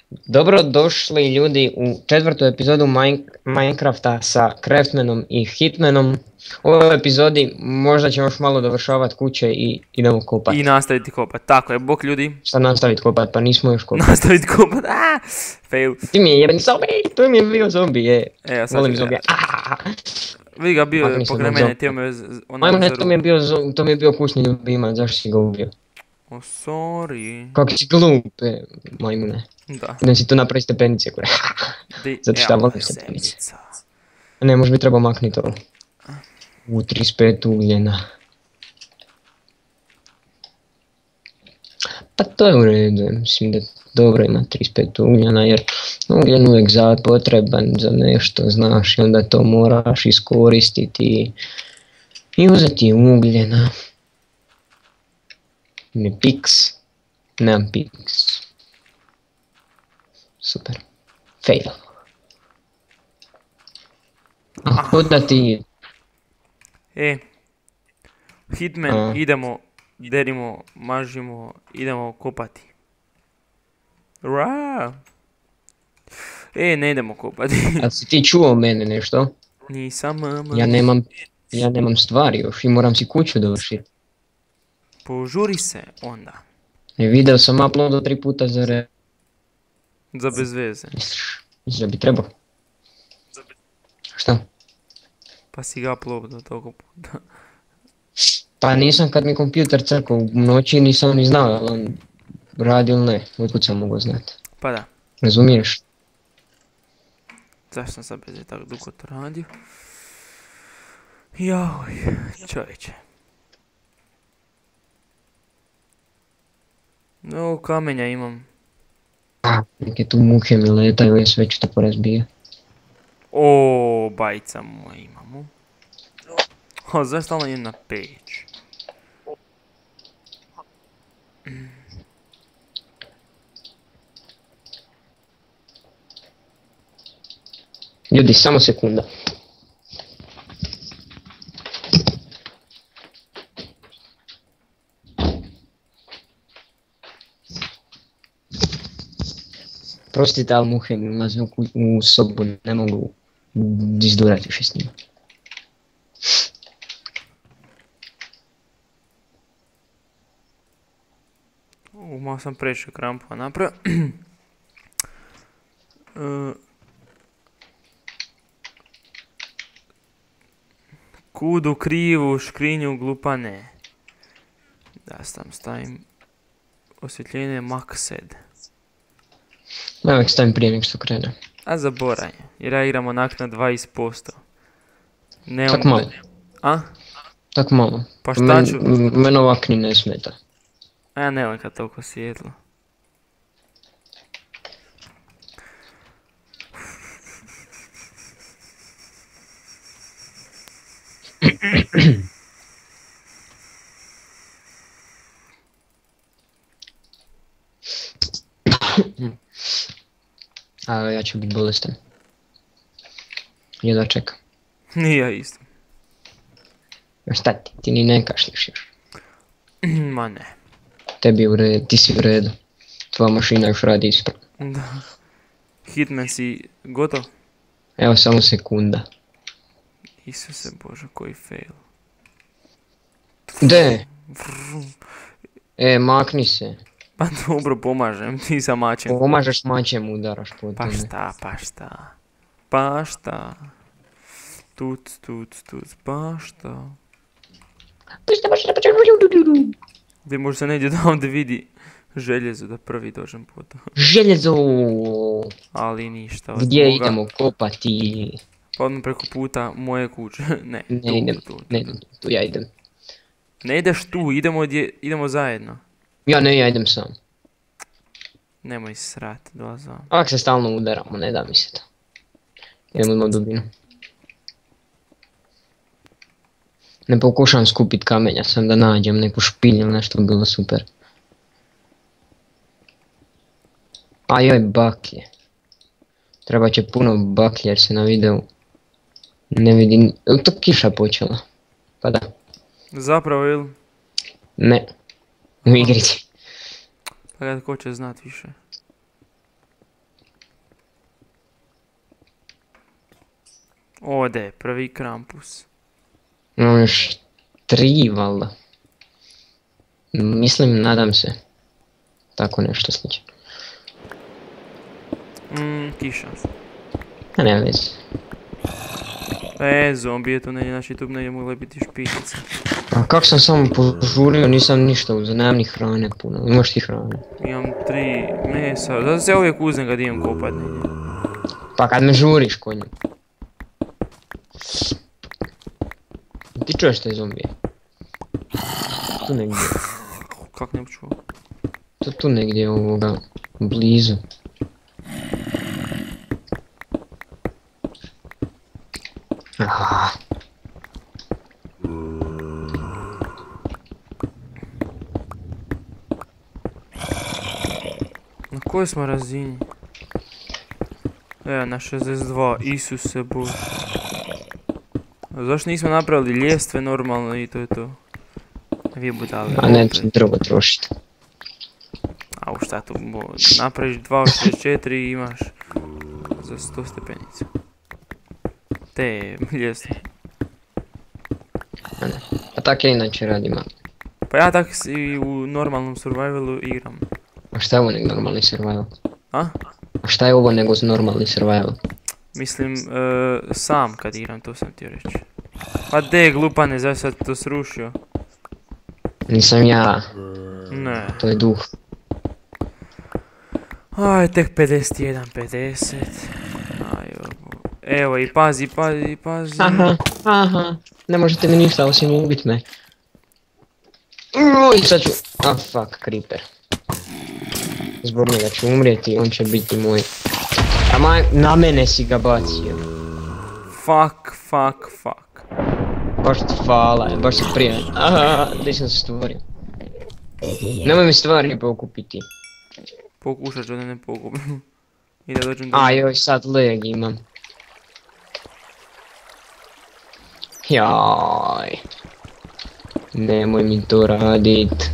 Dobro došli ljudi u četvrtu epizodu Minecrafta sa Craftmanom i Hitmanom. U ovoj epizodi možda ćemo još malo dovršavati kuće i idemo kopati. I nastaviti kopat, tako je, bok ljudi. Šta nastaviti kopati, pa nismo još kopati. Nastaviti kopat, fail. Ti mi je jebeni zombi, tu mi je bio zombi, je. Evo sad Volim ću zombije. Vidi ga bio Makni se pokraj od mene, zombi. tijelo me Ajmo ne, to mi je bio kućni ljubimac, zašto si ga ubio? Oh, sorry. Kako si glupe, majmune. Da. Idem si tu napravi stepenice, kure. Zato šta volim stepenice. Ne, možda bi trebao makniti ovo. U 35 ugljena. Pa to je u redu, mislim da dobro ima 35 ugljena jer ugljen uvijek potreban za nešto, znaš, i onda to moraš iskoristiti i uzeti ugljena. Ne piks, nemam piks. Super, fail. A kuda ti? Hitman, idemo, derimo, mažimo, idemo kopati. Ra! Ne idemo kopati. A si ti čuo mene nešto? Nisam. Ja nemam stvari još i moram si kuću dovršiti. Požuri se onda. Video sam uploadao 3 puta za re... Za bez veze. Misliš da bi trebao? Šta? Pa si ga uploadao toliko puta. Pa nisam kad mi kompjuter crkao u noći, nisam ni znao jel on radi ili ne, otkud sam mogao znati. Pa da. Razumiješ? Zašto sam sad bez tako dugo to radio? Joj, čovječe. No, kamenja imam. Neke tu muhe mi letaju i sve ću to porazbije. O, bajca moja imamo. Zašto stalno idem na peć? Ljudi, samo sekunda. Prostite, ali muhe mi ulaze u sobu, ne mogu izdurati više s njima. Malo sam prešao krampa napravio. Kudu krivu škrinju glupane. Da sam stavim osvjetljenje maksed. Ja uvijek stavim prije nek što krene. A zaboraj, jer ja igram onak na 20%. Tak malo. A? Tak malo. Pa šta ću? Mene ovak ni ne smeta. A ja ne volim kad toliko svijetlo. A ja ću biti bolestan. Jedva čekam. I ja isto. Šta ti ni ne kašliš još. Ma ne. Tebi u redu, ti si u redu. Tvoja mašina još radi ispravno. Da. Hitman si gotov? Evo samo sekunda. Isuse Bože, koji fail. De? Makni se. Pa dobro, pomažem ti sa mačem. Pomažeš mačem, udaraš po tome. Pa šta. Tuc, pa šta. Gdje može se negdje da ovdje vidi željezo da prvi dođem po to. Željezo! Ali ništa. Gdje idemo kopati? Pa odmah preko puta moje kuće. Ne idem tu, ja idem. Ne ideš tu, idemo zajedno. Ja idem sam. Nemoj srat, dolazam. Ovak se stalno udaramo, ne da mi se to. Idemo u dubinu. Ne pokušavam skupit kamenja, sam da nađem neku špilju ili nešto bi bilo super. A joj, baklje. Treba će puno baklje jer se na videu ne vidi... To kiša počela. Pa da. Zapravo ili? Ne. U igrici. Pa kada ko će znat više. Ode, prvi Krampus. Imam još 3, valjda. Mislim, nadam se. Tako nešto slično. Kiša. A ne vezi. Zombi je tu negdje, znači tu negdje mogle biti špičice. A kak sam samo požurio, nisam ništa uzeo, nemam ni hrane puno. Imaš ti hrane? Imam 3 mesa, zato se ja uvijek uzem kad idem kopat negdje. Pa kad me žuriš konju. Ti čuješ te zombije? Tu negdje. Kak ne bi čuo? Tu negdje ovoga, blizu. Ah. Na kojoj smo razini? Evo na 62, Isuse Bože. Zašto nismo napravili ljestve normalno i to je to? Vi budale. A neće drugo trošiti. A u šta tu napraviš 264 i imaš za 100 stepenica. Te ljestve. A tak ja inače radim. Pa ja tak i u normalnom survivalu igram. A šta je ovo nego normalni survival? A? A šta je ovo nego normalni survival? Mislim, sam kad igram, to sam ti reći. Pa de, glupane, zašto sad to srušio? Nisam ja. Ne. To je duh. Aj, tek 51, 50. Aj, evo i pazi. Aha. Ne možete mi ništa osim ubit me. Uj, sad ću... Ah, fuck, creeper. Zbog njega ću umrijeti, on će biti moj. A na mene si ga bacio. Fuck. Baš ti hvala, baš si prije. Aha, gdje sam se stvorio. Nemoj mi stvari pokupiti. Pokušat ću da ne pokupim. I da dođem do... Joj, sad leg imam. Jaj. Nemoj mi to radit.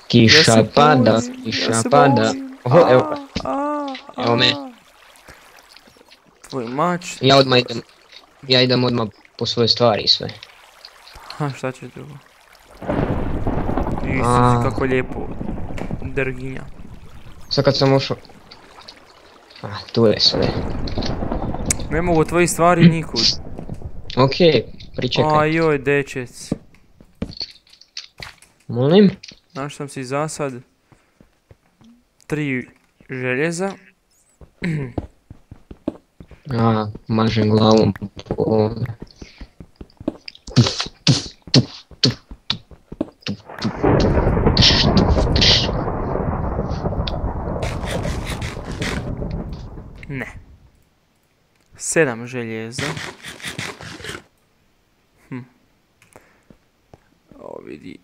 Kiša pada. Oho, evo ga. Evo me. Tvoj mač. Ja idem odmah po svoje stvari i sve. Ha, šta će drugo? Isus, kako lijepo. Drginja. Sad kad sam ušao... tu je sve. Ne mogu tvoji stvari nikud. Okej, pričekaj. Joj, dečec. Molim? Znaš sam si zasad 3 željeza. Mažem glavom po ovome. Ne. 7 željeza. Ovo vidi.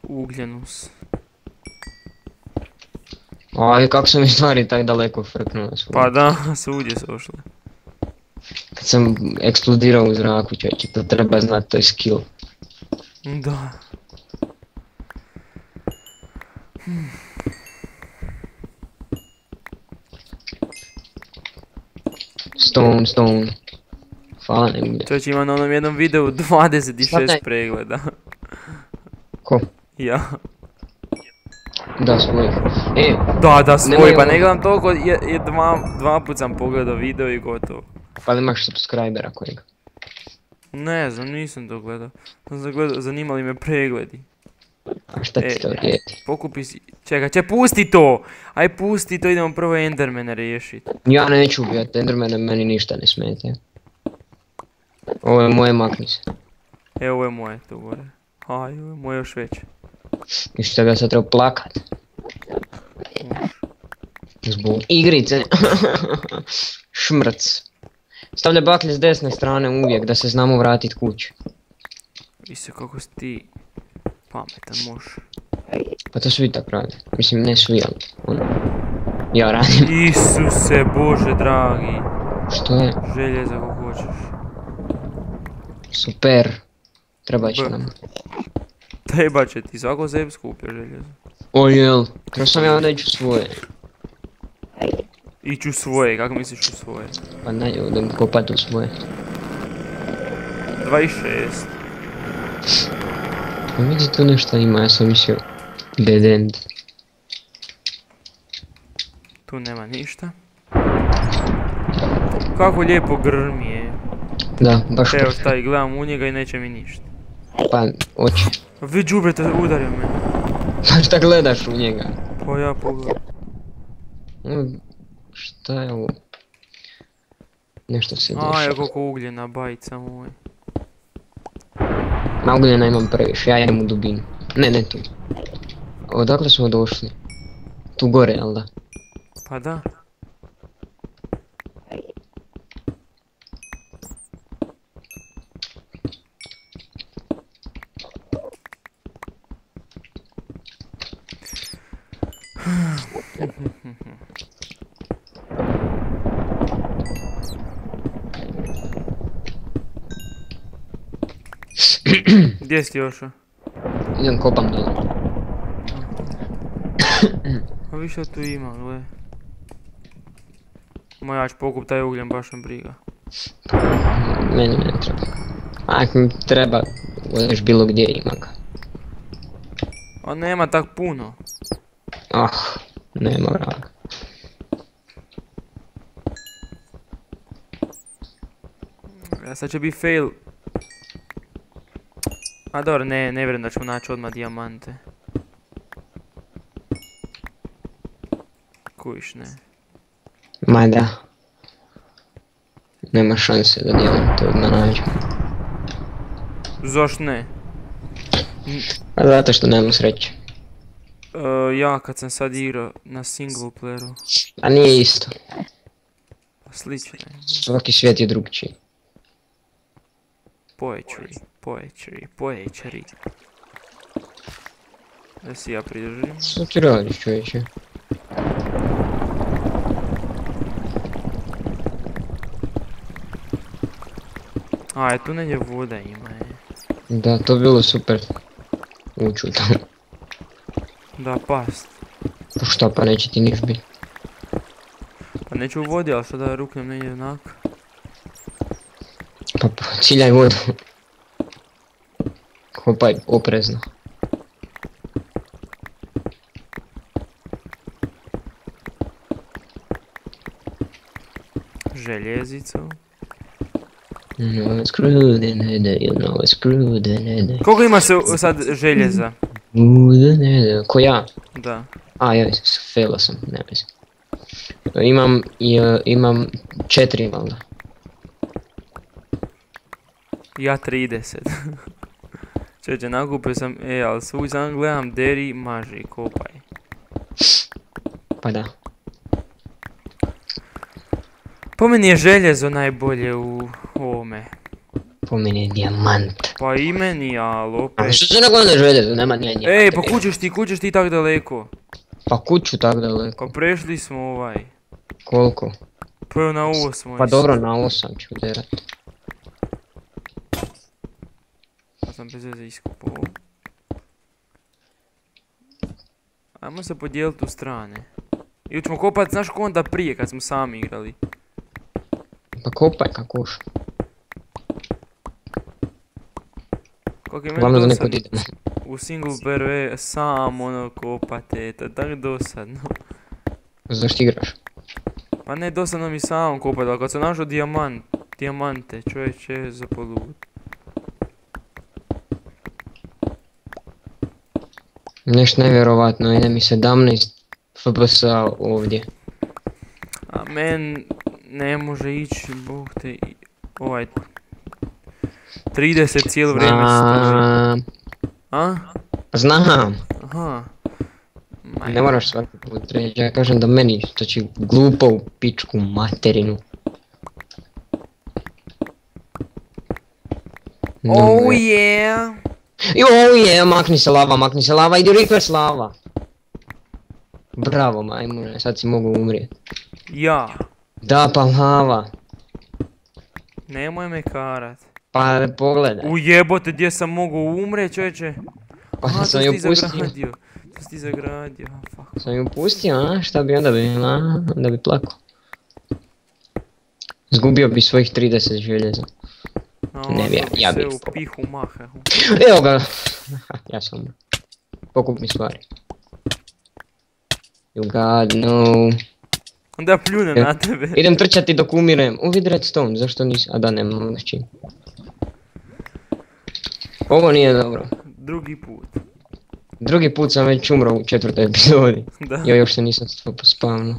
Ugljenus. Kako su mi stvari tak daleko frknule. Pa da, svugdje su ošle. Kad sam eksplodirao u zraku, čovječe, to treba znati, to je skill. Da. Stone. Hvala negdje. Čovječe, ima na onom jednom videu 26 pregleda. Ko? Ja. Da, svoj. Da, svoj, pa ne gledam toliko, dva put sam pogledao video i gotovo. Pa li imaš subscribera kojeg? Ne znam, nisam to gledao. Zanimali me pregledi. A šta ti to vrijedi? Pokupi si... Čekaj, pusti to! Aj pusti to, idemo prvo Endermane riješit. Ja neću ubijat Endermane, meni ništa ne smete. Ovo je moje, makni se. Ovo je moje tu gore. Aj, ovo je moje još veće. I što ga sad treba plakat? Zbog igrice. Šmrc. Stavlja baklje s desne strane uvijek da se znamo vratit kući. Ise kako si ti pametan mož. Pa to svi tak rade. Mislim ne svi, ali ono. Ja radim. Isuse Bože dragi. Što je? Željeza kako hoćeš. Super. Treba će nam. Treba će ti, svako sebi skuplja željezo. O jel, treba sam ja da iću svoje. Ići u svoje, kako misliš u svoje? Pa ne, odem kopat u svoje. 26. Pa vidi tu nešto ima, ja sam mislio dead end. Tu nema ništa. Kako lijepo grmi je. Da, baš Evo šta i gledam u njega i neće mi ništa. pa oči. Vi đubrete udario me. Pa šta gledaš u njega? Pa ja pogledam. Šta je ovo? Nešto se dešava. Aj, koliko ugljena bajica moj. Na ugljena imam previše, ja idem u dubinu. Ne tu. Odakle smo došli? Tu gore, jel da? Pa da. Gdje si Jošo? Idem kopam dole. A vi što tu ima, gle. Ma ja ću pokup taj ugljen, baš me briga. Meni ne treba. Ako mi treba, odeš bilo gdje ima ga. A nema tak puno. Nema vraga. Sad će biti fail. A dobro, ne vjerujem da ćemo naći odmah dijamante. Kujiš, ne. Ma da. Nema šanse da dijamante odmah nađemo. Zašto ne? Pa zato što nemamo sreće. Ja kad sam sad igrao na single playeru. A nije isto. Slično je. Svaki svijet je drugčiji. Poetry. Da si ja pridržim. Što ti radiš, čovječe? A, tu negdje voda ima je. Da, to bilo super. Uću tamo. Da, past. Pa šta, pa neće ti niš biti. Pa neću u vodi, ali što da ruknem negdje onak. Pa ciljaj vodu. Kopaj oprezno. Željezicu. No, it's screwed in head, you know, it's screwed in head. Koliko ima se sad željeza? Ko ja? Da. A, ja, faila sam, ne mislim. Imam 4, valjda. Ja 30. Čeće, nakupio sam, ali svoj sam gledam, deri, maži, kopaj. Pa da. Po meni je željezo najbolje u ovome. Po meni je dijamant. Pa i meni, ali opet... A što se neko ne željezo, nema nije dijamant. Ej, pa kućeš ti tak daleko. Pa kuću tak daleko. Pa prešli smo ovaj. Koliko? Pa evo na 8. Pa dobro, na 8 ću derat. Pa sam bez veze iskupao. Ajmo se podijeliti u strane. Ili ćemo kopat, znaš ko onda prije kad smo sami igrali. Pa kopaj kakoš. Kako je meni Glavno da neko dosadno idemo. u single playeru samo ono kopate, to je tak dosadno. Zašto igraš? Pa ne dosadno mi samom kopati, ali kad sam našao dijamante, čovječe za polud. Nešto nevjerovatno, ide mi 17 FPS ovdje. A men ne može ići, bog te, ovaj 30 cijelo vrijeme stoji. A? Znam. Aha. Ne moraš svaki put reći, ja kažem da meni to će glupo u pičku materinu. Oh yeah! Makni se lava, idi reverse lava. Bravo majmune, sad si mogu umrijet. Ja. Da, pa lava. Nemoj me karat. Pa pogledaj. Ujebote, gdje sam mogao umret, čovječe? Pa Aha, sam ju pustio. To si ti zagradio, fuck. Sam ju pustio, a? Šta bi onda bilo, a? Onda bi plako. Zgubio bi svojih 30 željeza. Ne bi, ja bi. Se u pihu maha. Evo ga! Ja sam umro. Pokup mi stvari. You god, no. Da pljune na tebe. Idem trčati dok umirem. Vid redstone, zašto nisam? A da, nemam s čim. Ovo nije dobro. Drugi put. Drugi put sam već umro u 4. epizodi. Da. Jo, još se nisam spavno.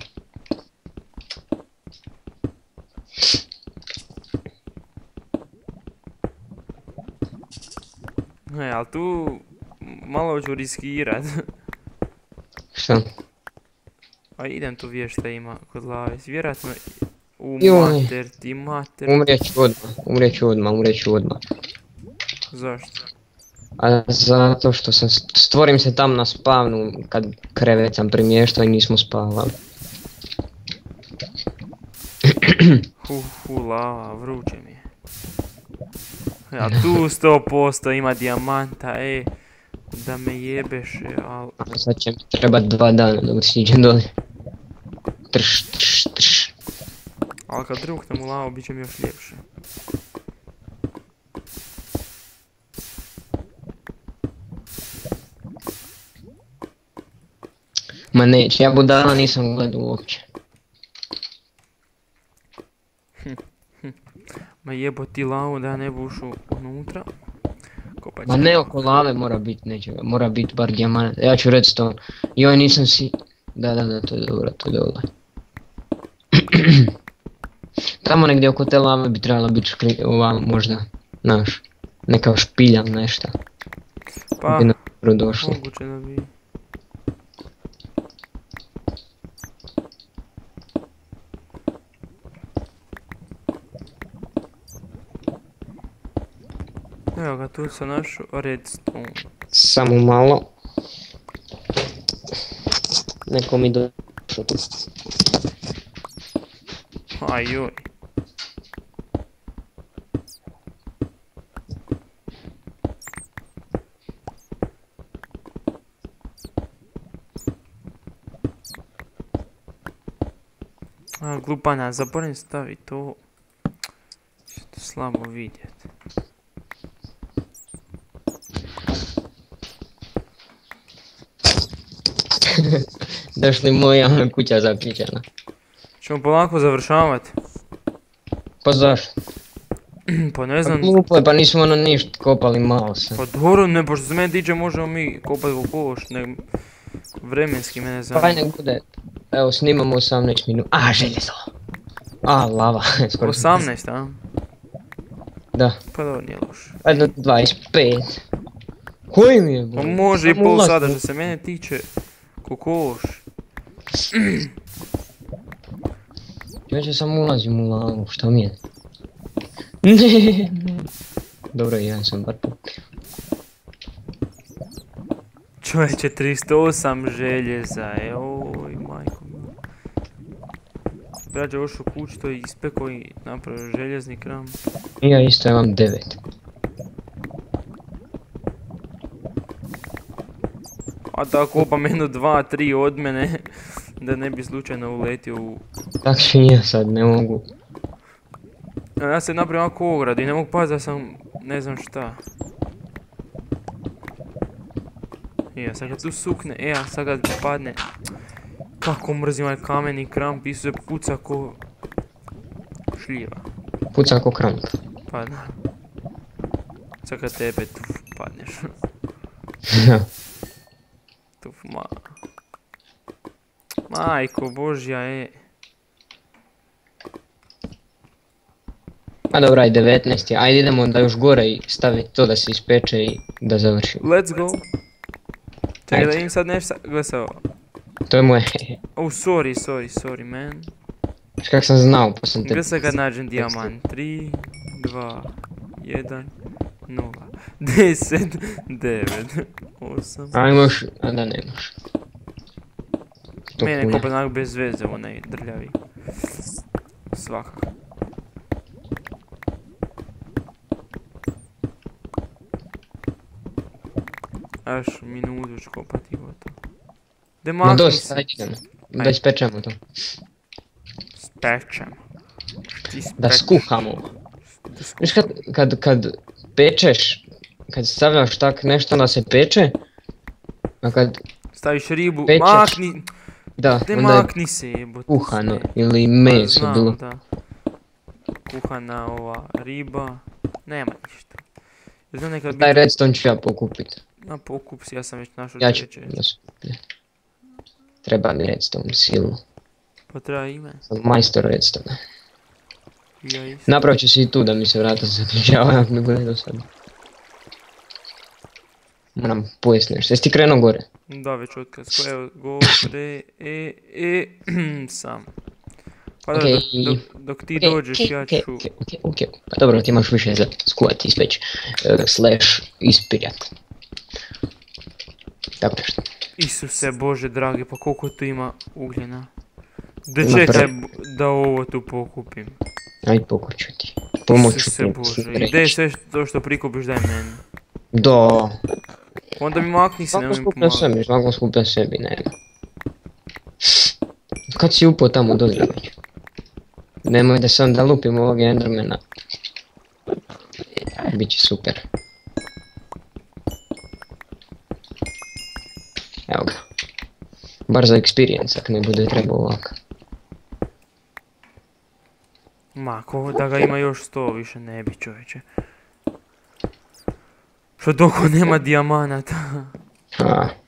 Ne, ali tu malo ću riskirat. Šta? A idem tu vidjeti šta ima kod lave. Vjerojatno Joj. mater ti mater. Umrijet ću odmah. Zašto? A zato što sam, stvorim se tam na spavnu kad krevet sam primještao i nismo spavali. Lava, vruće mi je. Ja tu 100% ima dijamanta, da me jebeš, al... A sad će mi trebat 2 dana da siđem dolje. Trš. Ali kad druknem u lavu bit će mi još ljepše. Ma neće, ja budala nisam gledao uopće. Ma jebo ti lavu da ne bušu unutra. Kopat Ma ne, oko lave mora bit nečega, mora bit bar dijamant. Ja ću redstone. Joj, nisam si... Da, to je dobro, Tamo negdje oko te lave bi trebala biti ova možda, znaš, neka špilja, nešto. Pa, bi nam dobro došlo. moguće da bi... Evo ga, tu sam našao redstone. Samo malo. Neko mi došao tu. Ajoj. A, glupana, zaboravim staviti to. Će to slabo vidjet. Došli moja kuća zaključena. Ćemo polako završavati. Pa zašto? Pa ne znam. Glupo je, pa nismo ono ništa kopali malo sam. Pa dobro, ne, pošto se mene tiče možemo mi kopati koliko hoš, ne... Vremenski mene Pa zanima. nek bude. Evo, snimamo 18 minuta. A, željezo! A, lava. 18, a? Da. Pa dobro, nije loše. Jedno 25. Koji mi je Pa bo? može i Samo pol ulaz sada u- što se mene tiče. Kokoš. Ja samo ulazim u lavu, šta mi je? Ne. Dobro, ja sam bar popio. Čovječe, 308 željeza, oj majko mila. Brađa ošao kuć, to je ispekao i napravio željezni kram. Ja isto imam 9. A tako opamenu 2-3 od mene, da ne bi slučajno uletio u... Tak ću i ja sad, ne mogu. Ja sam napravio ovako ogradu i ne mogu paziti da sam ne znam šta. Sad kad tu sukne, a sad kad padne. Kako mrzim ovaj kameni kramp, isto se puca ko... šljiva. Puca ko kramp. Pa da. Sad kad tebe tu padneš. Tuf ma... Majko božja, A dobra, aj 19 je. Ajde idemo onda još gore i staviti to da se ispeče i da završimo. Let's go. Čekaj da Ajde. im sad nešto... Gle se ovo. To je moje. Oh, sorry man. Znaš kak sam znao, pa sam te... Gdje se kad nađem dijamant? 3, 2, 1, 0, 10, 9, 8. Ajmo još, a da nemaš. To Mene puno. kopat onak bez veze, onaj drljavi. Svakako. Aš minutu ću kopati i gotovo. De Ma dosta, ajde idemo. Da Ajde. ispečemo to. Spečem. da skuhamo. Viš kad pečeš, kad stavljaš tak nešto onda se peče, a kad Staviš ribu, pečeš, makni, da, te onda je makni se jebote. kuhano ili meso Znam, bilo. da. Kuhana ova riba, nema ništa. Jer znam nekad Taj biti, redstone ću ja pokupit. na pokup si, ja sam već našao Ja ću treće. da skuplje. Treba mi redstone silno. Pa treba ime, Sam majstor redstone. ja isto. Napravit ću si i tu da mi se vrata zaključava ako mi bude do sada. Moram pojesti nešto. Jesi ti krenuo gore? Da, već otkaz, evo, gore, sam. Pa da, Okej. dok ti dođeš, ja ću... Okej. Pa dobro, ti imaš više za skuvati, ispeć, slash ispirjat. Tako nešto. Isuse Bože dragi, pa koliko tu ima ugljena. Da Ima čekaj da ovo tu pokupim. Aj pokuću ti. Pomoću Isuse ti. Bože, i daj sve to što prikupiš daj meni. Da. Onda mi makni se, Svako nemoj mi skuplja pomagati. sebi, svako skuplja sebi, nema. Kad si upao tamo dozir već? Nemoj da sam da lupim ovog endermana. Biće super. Evo ga. Bar za experience, ako ne bude trebao ovako. Ma, ko da ga ima još 100, više ne bi čovječe. Što doko nema dijamanata.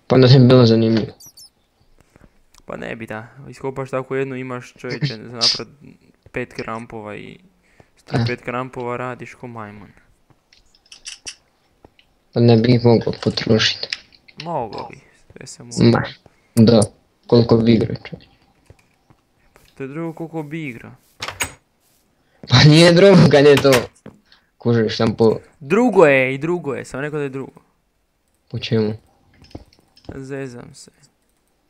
Pa onda ne bi bilo zanimljivo. Pa ne bi da, iskopaš tako jednu imaš čovječe za napred 5 krampova i s tih 5 krampova radiš ko majmun. Pa ne bi ih mogao potrošiti. Mogao bi, sve se može. Ma, da. Koliko bi igrao čovječ. To je drugo koliko bi igra. Pa nije drugo kad je to. Kužiš sam po Drugo je, sam rekao da je drugo. po čemu. Zezam se.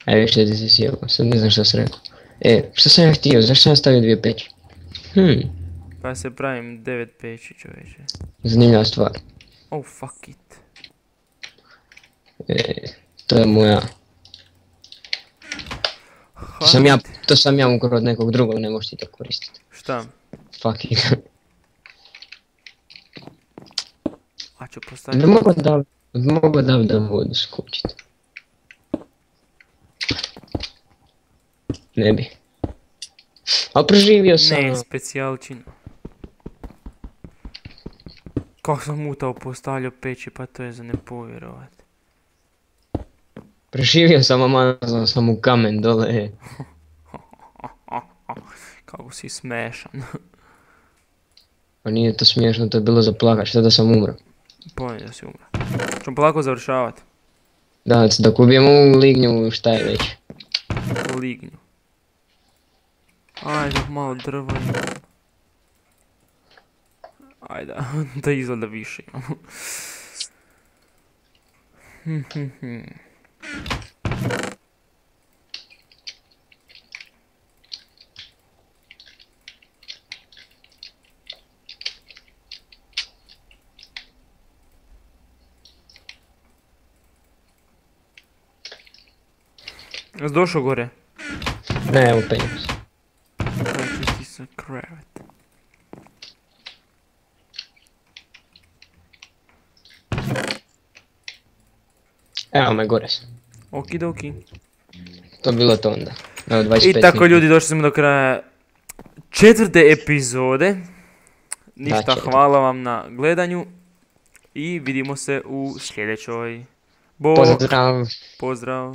Ajde više ti si sjebao, sad ne znam što sam rekao. Što sam ja htio, zašto sam ja stavio 2 peći? Pa se pravim 9 peći čovječe. Zanimljiva stvar. Oh fuck it. To je moja. To sam ja ukrao od nekog drugog, ne možeš ti to koristiti. Šta? Fuck it. A ću Ne postaviti... mogu da vodu skučiti. Ne bi. Ali preživio sam. Ne, specijalčina. Kako sam mutao postavljao peći, pa to je za ne povjerovat. Preživio sam, a mazao sam u kamen dole. Kako si smešan. Pa nije to smiješno, to je bilo za plakat, šta da sam umro. Pojmi da si umro. Ćemo polako završavat. Da ubijemo ovu lignju, šta je već. U lignju. Ajde, malo drva imam. Ajde, da izgleda više imamo. Jesi došao gore? Ne, evo penjem se. Kaj ću ti sa krevet? Evo me, gore sam. Okidoki. To je bilo to onda. Evo 25 I tako minuta. ljudi, došli smo do kraja 4. epizode. Ništa, Da, hvala vam na gledanju. I vidimo se u sljedećoj. Bok, Pozdrav. pozdrav.